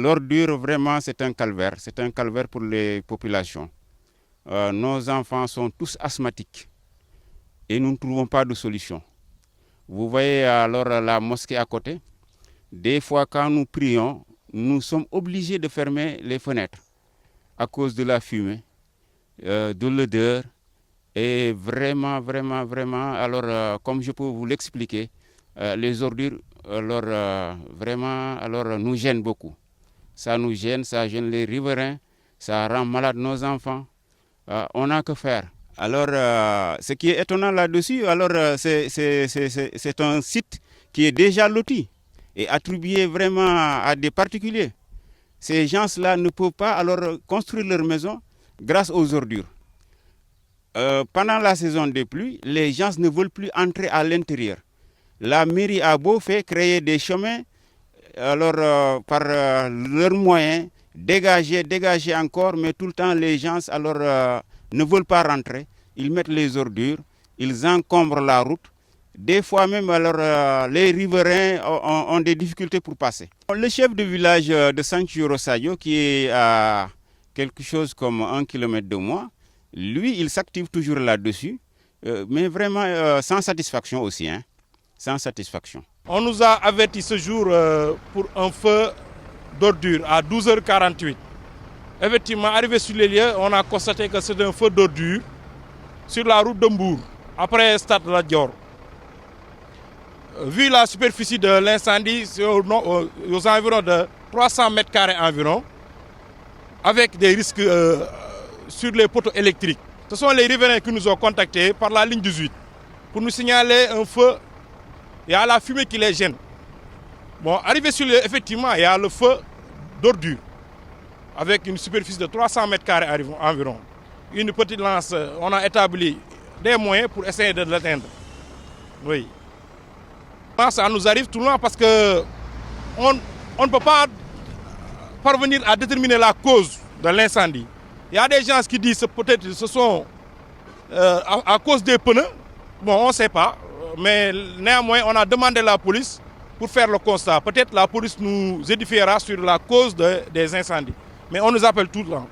l'ordure, vraiment, c'est un calvaire. C'est un calvaire pour les populations. Nos enfants sont tous asthmatiques et nous ne trouvons pas de solution. Vous voyez alors la mosquée à côté. Des fois, quand nous prions, nous sommes obligés de fermer les fenêtres à cause de la fumée, de l'odeur. Et vraiment, alors, comme je peux vous l'expliquer, les ordures, alors, nous gênent beaucoup. Ça nous gêne, ça gêne les riverains, ça rend malade nos enfants. On n'a que faire. Alors, ce qui est étonnant là-dessus, alors, c'est un site qui est déjà loti et attribué vraiment à des particuliers. Ces gens-là ne peuvent pas alors construire leur maison grâce aux ordures. Pendant la saison des pluies, les gens ne veulent plus entrer à l'intérieur. La mairie a beau faire créer des chemins, alors par leurs moyens, dégager encore, mais tout le temps les gens alors ne veulent pas rentrer. Ils mettent les ordures, ils encombrent la route. Des fois même alors les riverains ont des difficultés pour passer. Le chef de village de Sanchiuro Sayo, qui est à quelque chose comme 1 kilomètre de moi, lui, il s'active toujours là-dessus, mais vraiment sans satisfaction aussi, hein, sans satisfaction. On nous a averti ce jour pour un feu d'ordure à 12h48. Effectivement, arrivé sur les lieux, on a constaté que c'est un feu d'ordure sur la route de Mbour, après Stade Lat Dior. Vu la superficie de l'incendie, c'est aux environs de 300 mètres carrés environ, avec des risques sur les poteaux électriques. Ce sont les riverains qui nous ont contactés par la ligne 18 pour nous signaler un feu. Il y a la fumée qui les gêne. Bon, arrivé sur les, effectivement, il y a le feu d'ordure avec une superficie de 300 mètres carrés environ. Une petite lance, on a établi des moyens pour essayer de l'atteindre. Oui. Ça nous arrive tout le temps parce qu'on ne peut pas parvenir à déterminer la cause de l'incendie. Il y a des gens qui disent peut-être que ce sont à cause des pneus. Bon, on ne sait pas. Mais néanmoins, on a demandé à la police pour faire le constat. Peut-être la police nous édifiera sur la cause des incendies. Mais on nous appelle tout le temps.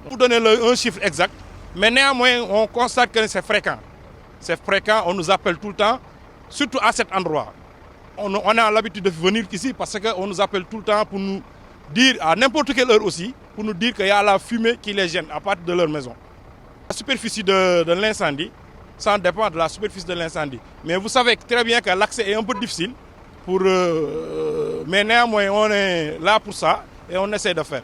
Pour donner un chiffre exact, mais néanmoins, on constate que c'est fréquent. C'est fréquent, on nous appelle tout le temps, surtout à cet endroit. On a l'habitude de venir ici parce qu'on nous appelle tout le temps pour nous dire, à n'importe quelle heure aussi, pour nous dire qu'il y a la fumée qui les gêne à partir de leur maison. La superficie de l'incendie, ça dépend de la superficie de l'incendie. Mais vous savez très bien que l'accès est un peu difficile, mais néanmoins on est là pour ça et on essaie de faire.